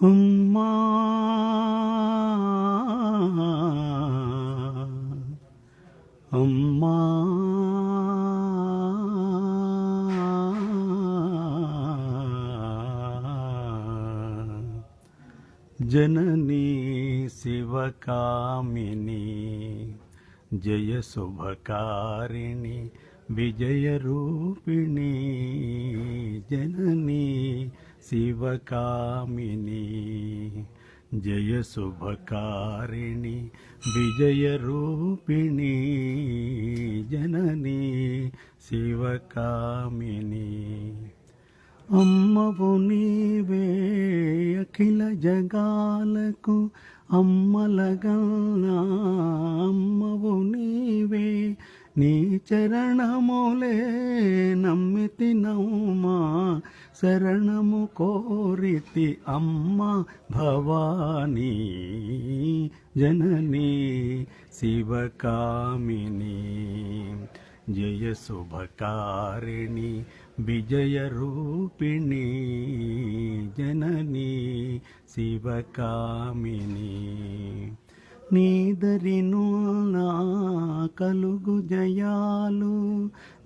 అమ్మా అమ్మా జననీ శివకామిని జయ శుభకారిణి విజయరూపిణి జననీ శివకామిని జయ శుభకారిణి విజయరూపిణి జననీ శివకామిని అమ్మవు నీవే అఖిల జగాలకు అమ్మలగన్నా అమ్మవు నీవే నీ చరణములే నమ్మితి నౌమా శరణము కోరితి అమ్మ భవానీ జననీ శివకామిని జయ శుభకారిణి విజయరూపిణి జననీ శివకామిని నీదరిను నా కలుగు జయాలు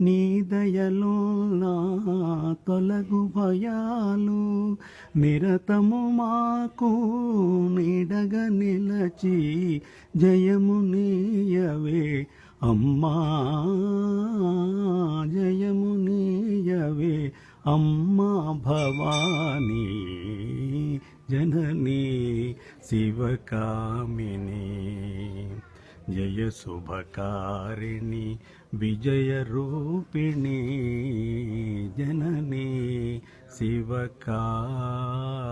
నీ దయలో నా తొలగు భయాలు నిరతము మాకు నీడగా నిలచి జయము నీయవే అమ్మా జయము నీయవే అమ్మా భవానీ జననీ శివకామిని జయ శుభకారిణి విజయరూపిణి జననీ శివకామిని.